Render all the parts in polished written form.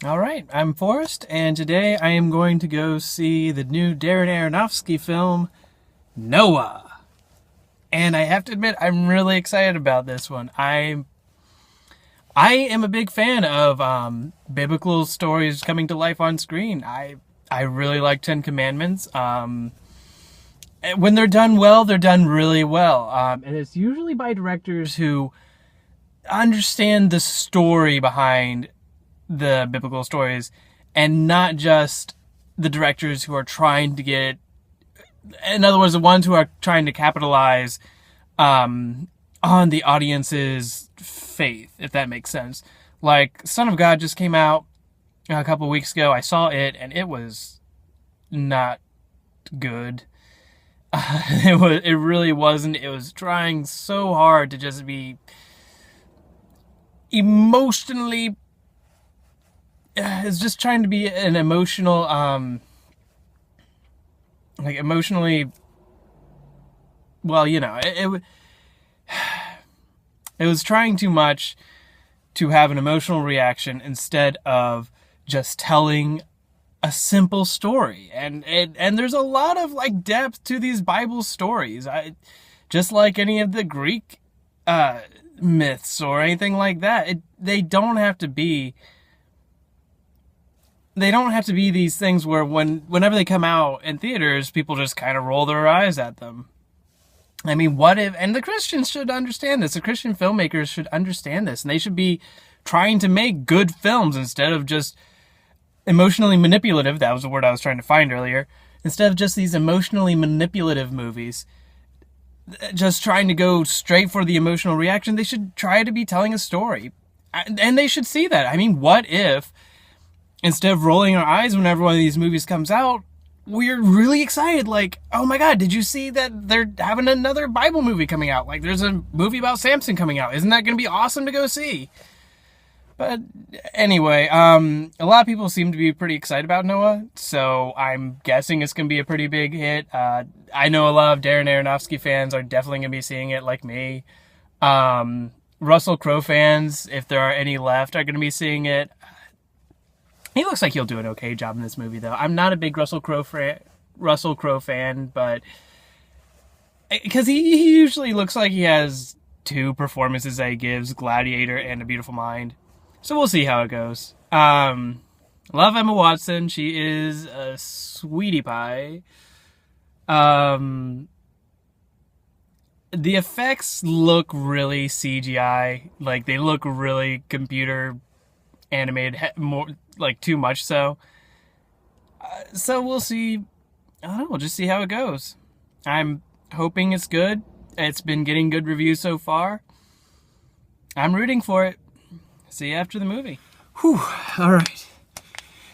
All right, I'm Forrest, and today I am going to go see the new Darren Aronofsky film, Noah. And I have to admit, I'm really excited about this one. I am a big fan of biblical stories coming to life on screen. I really like Ten Commandments. When they're done well, they're done really well, and it's usually by directors who understand the story behind the biblical stories and not just the directors who are trying to get, in other words, the ones who are trying to capitalize on the audience's faith, if that makes sense. Like, Son of God just came out a couple weeks ago. I saw it, and it was not good. It really wasn't. It was trying so hard to just be emotionally is just trying to be an emotional, emotionally, well, it was trying too much to have an emotional reaction instead of just telling a simple story. And there's a lot of depth to these Bible stories. Just like any of the Greek myths or anything like that. They don't have to be these things where whenever they come out in theaters, people just kind of roll their eyes at them. I mean, what if, and the Christians should understand this, the Christian filmmakers should understand this, and they should be trying to make good films instead of just emotionally manipulative, that was the word I was trying to find earlier, instead of just these emotionally manipulative movies, just trying to go straight for the emotional reaction. They should try to be telling a story, and they should see that. I mean, what if, instead of rolling our eyes whenever one of these movies comes out, we're really excited. Like, oh my God, did you see that they're having another Bible movie coming out? Like, there's a movie about Samson coming out. Isn't that going to be awesome to go see? But anyway, a lot of people seem to be pretty excited about Noah, so I'm guessing it's going to be a pretty big hit. I know a lot of Darren Aronofsky fans are definitely going to be seeing it, like me. Russell Crowe fans, if there are any left, are going to be seeing it. He looks like he'll do an okay job in this movie, though. I'm not a big Russell Crowe fan, but because he usually looks like he has two performances that he gives: Gladiator and A Beautiful Mind. So we'll see how it goes. Love Emma Watson. She is a sweetie pie. The effects look really CGI. Like, they look really computer animated, more like too much so. So we'll see. I don't know. We'll just see how it goes. I'm hoping it's good. It's been getting good reviews so far. I'm rooting for it. See you after the movie. Whew. All right.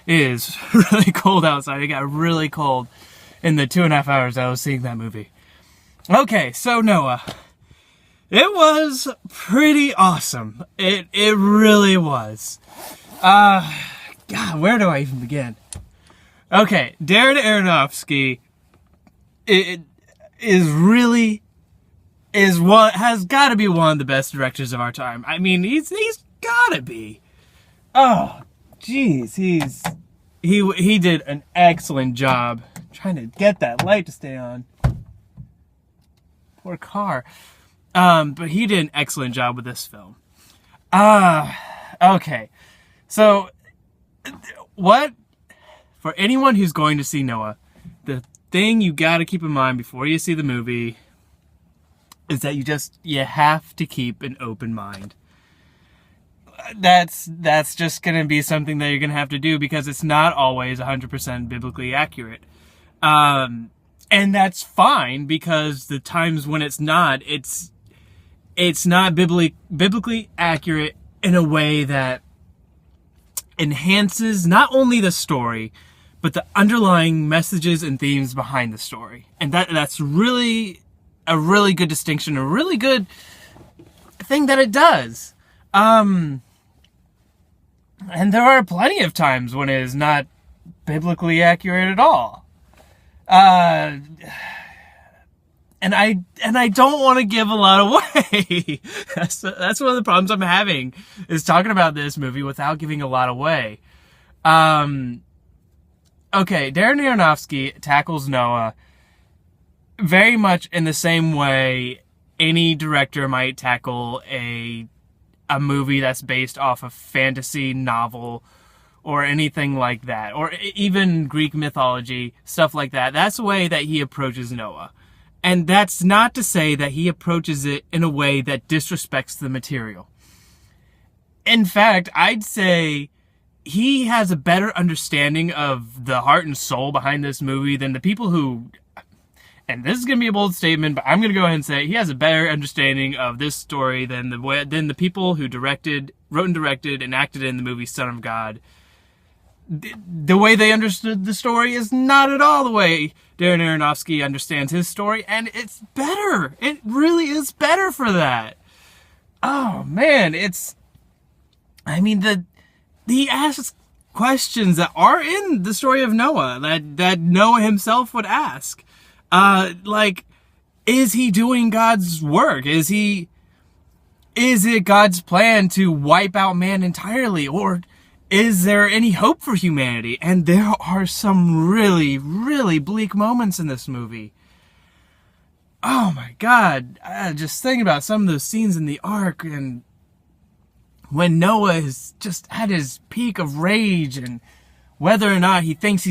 It is really cold outside. It got really cold in the 2.5 hours I was seeing that movie. Okay, so Noah. It was pretty awesome. It really was. God, where do I even begin? Okay, Darren Aronofsky has got to be one of the best directors of our time. I mean, he's got to be. Oh, jeez, he did an excellent job. I'm trying to get that light to stay on. Poor car. But he did an excellent job with this film. Okay. So, for anyone who's going to see Noah, the thing you gotta keep in mind before you see the movie is that you have to keep an open mind. That's just gonna be something that you're gonna have to do because it's not always 100% biblically accurate. And that's fine because the times when it's not biblically accurate in a way that enhances not only the story, but the underlying messages and themes behind the story. And that's really a really good distinction, a really good thing that it does. And there are plenty of times when it is not biblically accurate at all. And I don't want to give a lot away. That's one of the problems I'm having, is talking about this movie without giving a lot away. Okay, Darren Aronofsky tackles Noah very much in the same way any director might tackle a movie that's based off a fantasy novel or anything like that, or even Greek mythology, stuff like that. That's the way that he approaches Noah. And that's not to say that he approaches it in a way that disrespects the material. In fact, I'd say he has a better understanding of the heart and soul behind this movie than the people who, and this is going to be a bold statement, but I'm going to go ahead and say he has a better understanding of this story than the people who wrote and directed and acted in the movie Son of God. The way they understood the story is not at all the way Darren Aronofsky understands his story, and it's better. It really is better for that. Oh man, he asks questions that are in the story of Noah that Noah himself would ask. Like, is he doing God's work? Is it God's plan to wipe out man entirely? Or is there any hope for humanity? And there are some really, really bleak moments in this movie. Oh my God. Just thinking about some of those scenes in the Ark, and when Noah is just at his peak of rage, and whether or not he thinks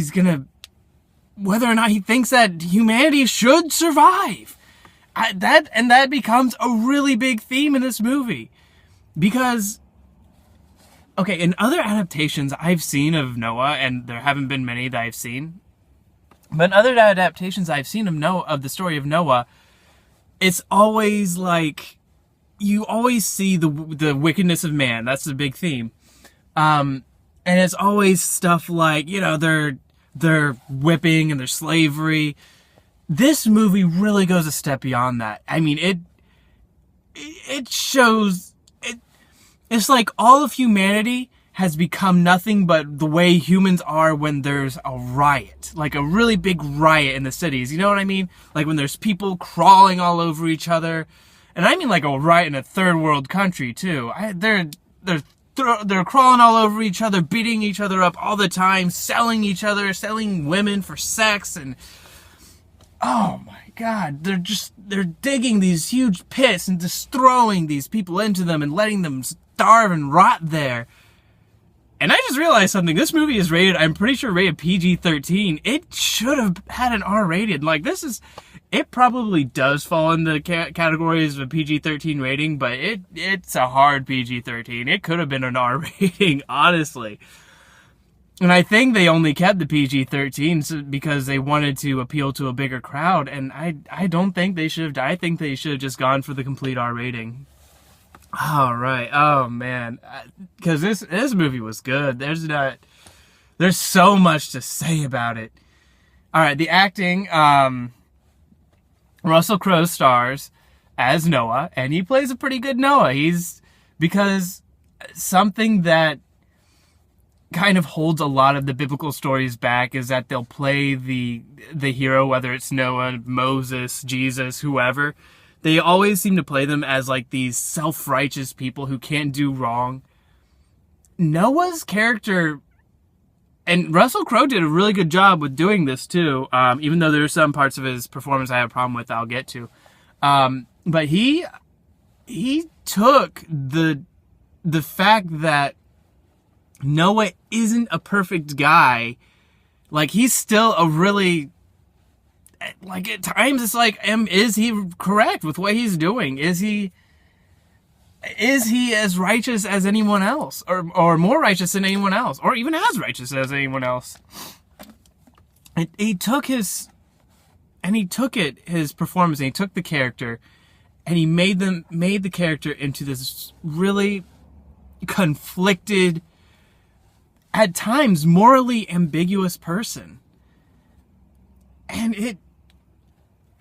that humanity should survive. That becomes a really big theme in this movie. Because, okay, in other adaptations I've seen of Noah, and there haven't been many that I've seen, but in other adaptations I've seen of the story of Noah, it's always like, you always see the wickedness of man. That's the big theme. And it's always stuff like, they're whipping and their slavery. This movie really goes a step beyond that. I mean, it shows, it's like all of humanity has become nothing but the way humans are when there's a riot. Like a really big riot in the cities. You know what I mean? Like when there's people crawling all over each other. And I mean like a riot in a third world country too. They're crawling all over each other, beating each other up all the time, selling women for sex, and oh my God, they're digging these huge pits and just throwing these people into them and letting them starve and rot there. And I just realized something. This movie is I'm pretty sure rated PG-13. It should have had an R rated. Like, it probably does fall in the categories of a PG-13 rating, but it's a hard PG-13. It could have been an R rating, honestly. And I think they only kept the PG-13 because they wanted to appeal to a bigger crowd, and I don't think they should have. I think they should have just gone for the complete R rating. All right. Oh man, because this movie was good. There's so much to say about it. All right, the acting. Russell Crowe stars as Noah, and he plays a pretty good Noah. Because something that kind of holds a lot of the biblical stories back is that they'll play the hero, whether it's Noah, Moses, Jesus, whoever. They always seem to play them as like these self-righteous people who can't do wrong. Noah's character, and Russell Crowe did a really good job with doing this too, even though there are some parts of his performance I have a problem with I'll get to. But he took the fact that Noah isn't a perfect guy, like he's still a really, like at times it's like, is he correct with what he's doing? Is he as righteous as anyone else, or more righteous than anyone else, or even as righteous as anyone else? And he took his performance, and he took the character, and he made the character into this really conflicted, at times morally ambiguous person. And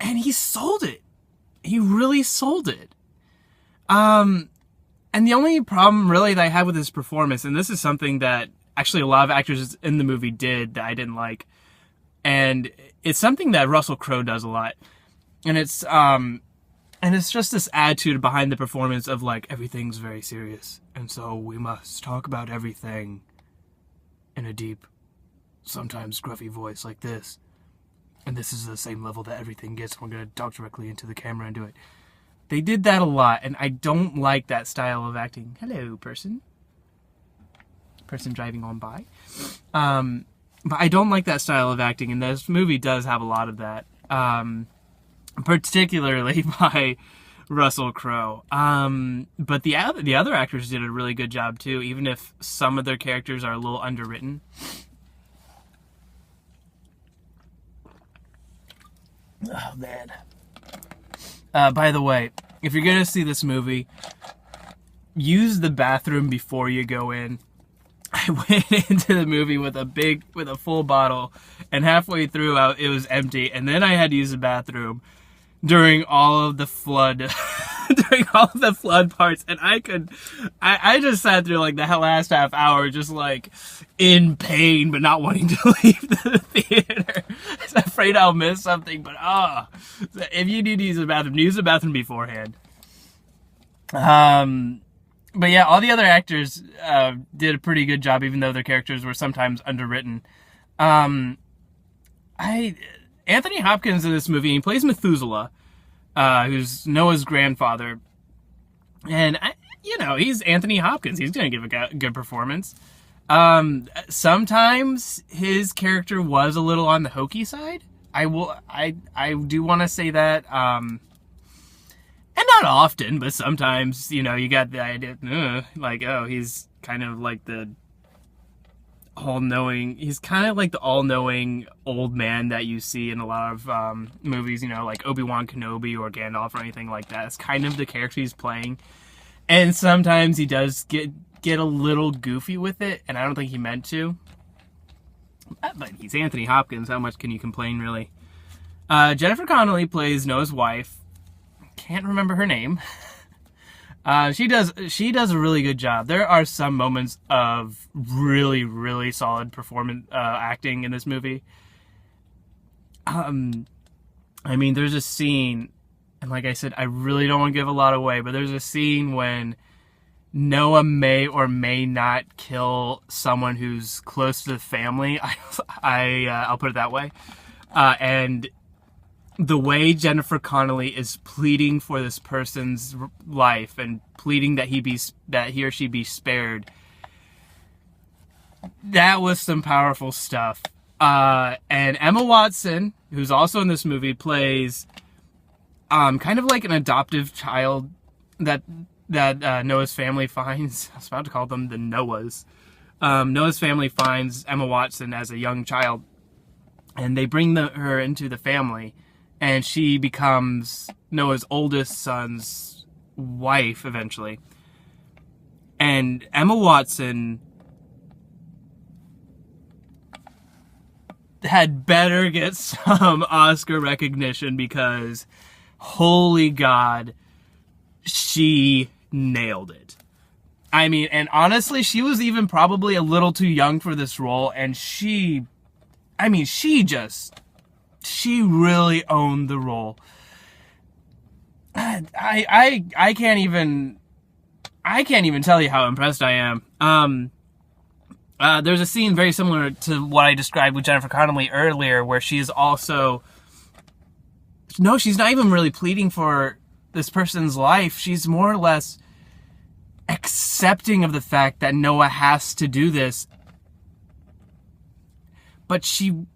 he sold it. He really sold it. And the only problem really that I had with his performance, and this is something that actually a lot of actors in the movie did that I didn't like, and it's something that Russell Crowe does a lot, and it's just this attitude behind the performance of like, everything's very serious, and so we must talk about everything in a deep, sometimes gruffy voice like this. And this is the same level that everything gets. We're going to talk directly into the camera and do it. They did that a lot, and I don't like that style of acting. Hello, person. Person driving on by. But I don't like that style of acting, and this movie does have a lot of that. Particularly by Russell Crowe. But the other actors did a really good job, too, even if some of their characters are a little underwritten. Oh, man. By the way, if you're going to see this movie, use the bathroom before you go in. I went into the movie with a full bottle, and halfway through it was empty, and then I had to use the bathroom during all of the flood, during all of the flood parts, and I just sat through like the last half hour just like in pain, but not wanting to leave the theater. I was afraid I'll miss something, but if you need to use the bathroom beforehand. But yeah, all the other actors did a pretty good job, even though their characters were sometimes underwritten. Anthony Hopkins in this movie, he plays Methuselah, who's Noah's grandfather. And, he's Anthony Hopkins. He's going to give a good performance. Sometimes his character was a little on the hokey side. I do want to say that. And not often, but sometimes, you got the idea, he's kind of like the all-knowing, he's kind of like the all-knowing old man that you see in a lot of movies, like Obi-Wan Kenobi or Gandalf or anything like that. It's kind of the character he's playing. And sometimes he does get a little goofy with it, and I don't think he meant to. But he's Anthony Hopkins, how much can you complain, really? Jennifer Connelly plays Noah's wife. Can't remember her name. She does a really good job. There are some moments of really, really solid performance acting in this movie. There's a scene, and like I said, I really don't want to give a lot away, but there's a scene when Noah may or may not kill someone who's close to the family. I'll put it that way. And the way Jennifer Connelly is pleading for this person's life and pleading that he or she be spared, that was some powerful stuff. And Emma Watson, who's also in this movie, plays kind of like an adoptive child that Noah's family finds. I was about to call them the Noahs. Noah's family finds Emma Watson as a young child, and they bring her into the family. And she becomes Noah's oldest son's wife eventually. And Emma Watson had better get some Oscar recognition because, holy God, she nailed it. And honestly, she was even probably a little too young for this role. And she really owned the role. I can't even tell you how impressed I am. There's a scene very similar to what I described with Jennifer Connelly earlier, where she's not even really pleading for this person's life. She's more or less accepting of the fact that Noah has to do this, but she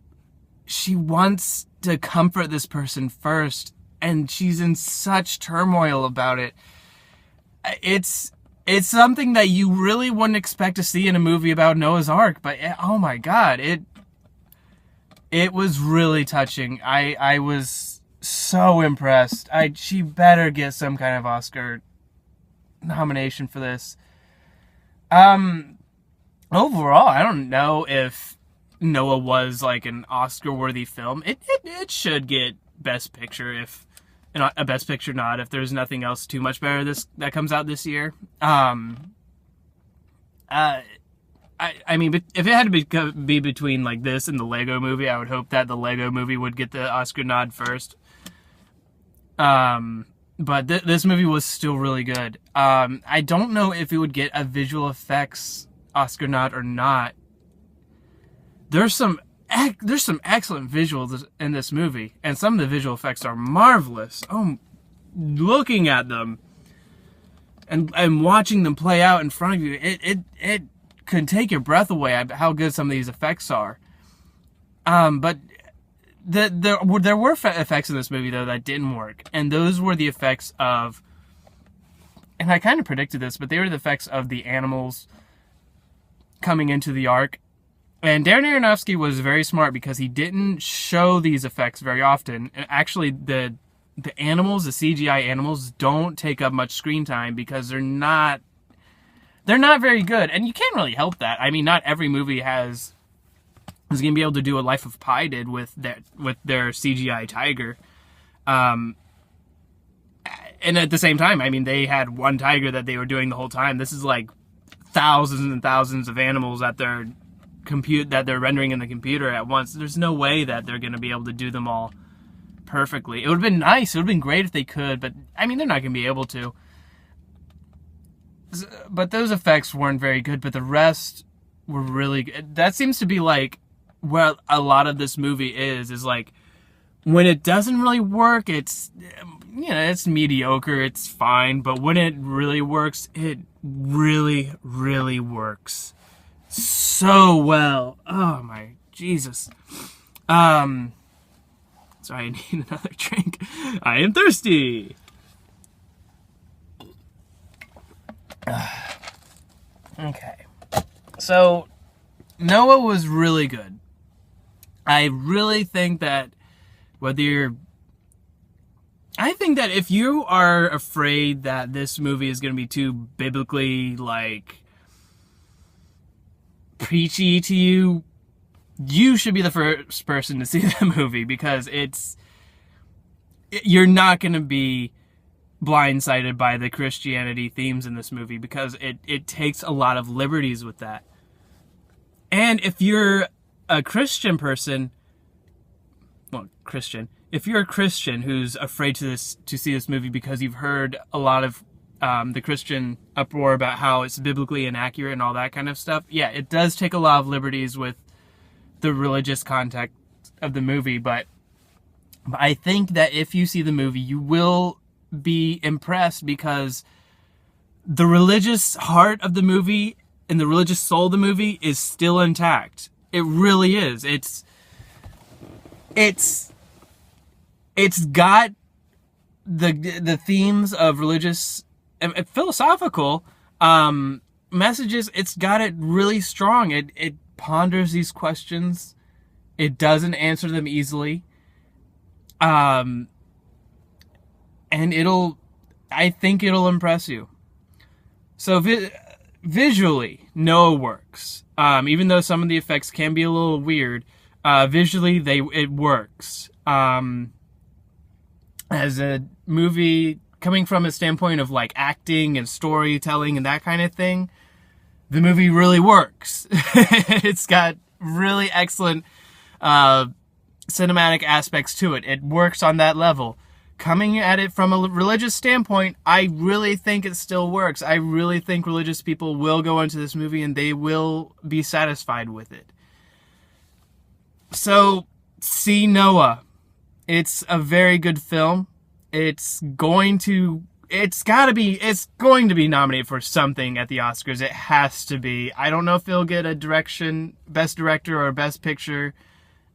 wants to comfort this person first, and she's in such turmoil about it. It's something that you really wouldn't expect to see in a movie about Noah's Ark, but oh my God, it was really touching. I was so impressed. She better get some kind of Oscar nomination for this. Overall, I don't know if Noah was like an Oscar-worthy film. It should get Best Picture, if a Best Picture nod, if there's nothing else too much better that comes out this year. But if it had to be between like this and the Lego Movie, I would hope that the Lego Movie would get the Oscar nod first. But this movie was still really good. I don't know if it would get a visual effects Oscar nod or not. there's some excellent visuals in this movie, and some of the visual effects are marvelous. Oh, looking at them and watching them play out in front of you, it can take your breath away at how good some of these effects are. But there were effects in this movie though that didn't work, and those were the effects of, and I kind of predicted this, but they were the effects of the animals coming into the ark. And Darren Aronofsky was very smart because he didn't show these effects very often. And actually, the animals, the CGI animals, don't take up much screen time because they're not very good. And you can't really help that. I mean, not every movie is going to be able to do what Life of Pi did with their CGI tiger. And at the same time, I mean, they had one tiger that they were doing the whole time. This is like thousands and thousands of animals that they're rendering in the computer at once. There's no way that they're going to be able to do them all perfectly. It would have been nice. It would have been great if they could, but I mean, they're not going to be able to. But those effects weren't very good, but the rest were really good. That seems to be like what a lot of this movie is like, when it doesn't really work, it's mediocre, it's fine, but when it really works, it really, really works so well. Oh my Jesus. Sorry, I need another drink. I am thirsty. Okay. So, Noah was really good. I really think that I think that if you are afraid that this movie is going to be too biblically, like, preachy to you, you should be the first person to see the movie, because you're not going to be blindsided by the Christianity themes in this movie, because it takes a lot of liberties with that. And if you're a Christian person, if you're a Christian who's afraid to see this movie because you've heard a lot of the Christian uproar about how it's biblically inaccurate and all that kind of stuff, yeah, it does take a lot of liberties with the religious context of the movie, but I think that if you see the movie, you will be impressed, because the religious heart of the movie and the religious soul of the movie is still intact. It really is. It's got the themes of religious and philosophical messages. It's got it really strong. It ponders these questions. It doesn't answer them easily. And I think it'll impress you. So visually, Noah works. Even though some of the effects can be a little weird, visually it works. As a movie coming from a standpoint of like acting and storytelling and that kind of thing, the movie really works. It's got really excellent cinematic aspects to it. It works on that level. Coming at it from a religious standpoint, I really think it still works. I really think religious people will go into this movie and they will be satisfied with it. So, see Noah. It's a very good film. It's going to be nominated for something at the Oscars. It has to be. I don't know if it'll get a Best Director or Best Picture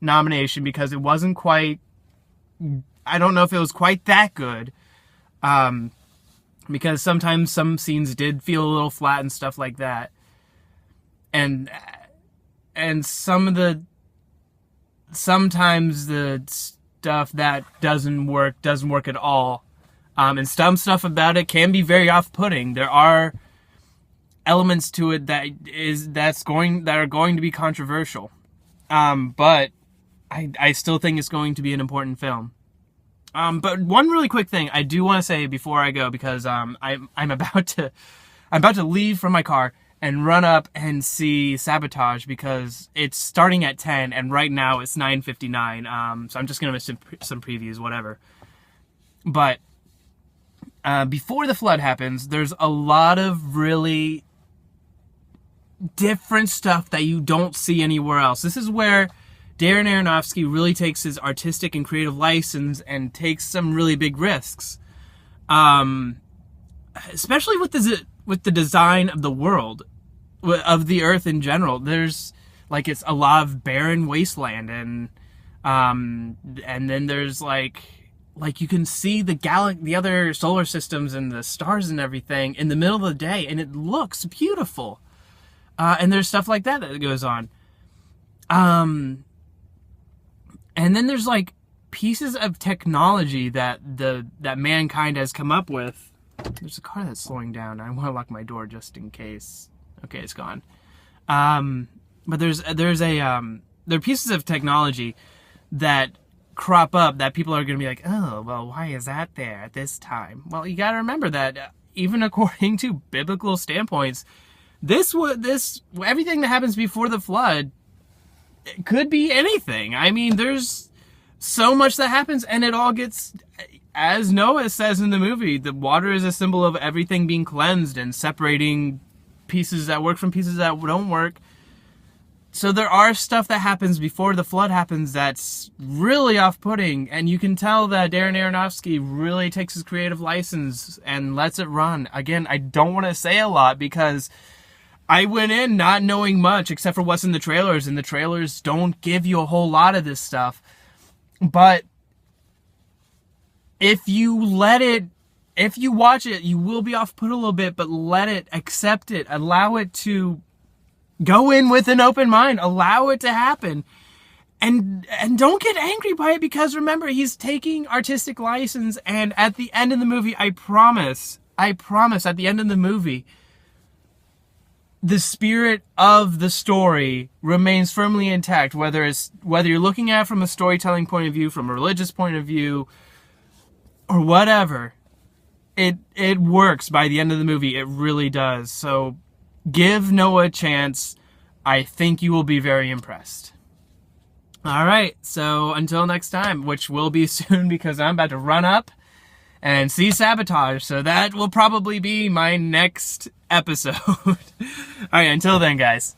nomination, because it wasn't quite, I don't know if it was quite that good. Because sometimes some scenes did feel a little flat and stuff like that. And sometimes the stuff that doesn't work at all. And some stuff about it can be very off-putting. There are elements to it that are going to be controversial. But I still think it's going to be an important film. But one really quick thing I do want to say before I go, because I'm about to leave from my car and run up and see Sabotage, because it's starting at 10 and right now it's 9:59. So I'm just gonna miss some previews, whatever. But before the flood happens, there's a lot of really different stuff that you don't see anywhere else. This is where Darren Aronofsky really takes his artistic and creative license and takes some really big risks. Especially with the design of the world, of the earth in general. There's like, it's a lot of barren wasteland, and then there's like you can see the other solar systems and the stars and everything in the middle of the day, and it looks beautiful. And there's stuff like that goes on. And then there's like pieces of technology that mankind has come up with. There's a car that's slowing down. I want to lock my door just in case. Okay, it's gone. But there are pieces of technology that crop up that people are going to be like, oh, well, why is that there at this time? Well, you got to remember that even according to biblical standpoints, everything that happens before the flood, it could be anything. I mean, there's so much that happens, and it all gets, as Noah says in the movie, the water is a symbol of everything being cleansed and separating pieces that work from pieces that don't work. So there are stuff that happens before the flood happens that's really off-putting, and you can tell that Darren Aronofsky really takes his creative license and lets it run. Again, I don't want to say a lot because I went in not knowing much except for what's in the trailers, and the trailers don't give you a whole lot of this stuff. But if you watch it, you will be off-put a little bit, but let it, accept it, allow it to go in with an open mind, allow it to happen, and don't get angry by it, because remember, he's taking artistic license, and at the end of the movie, I promise, at the end of the movie, the spirit of the story remains firmly intact, whether you're looking at it from a storytelling point of view, from a religious point of view, or whatever. It works by the end of the movie. It really does. So give Noah a chance. I think you will be very impressed. All right. So until next time, which will be soon because I'm about to run up and see Sabotage. So that will probably be my next episode. All right. Until then, guys.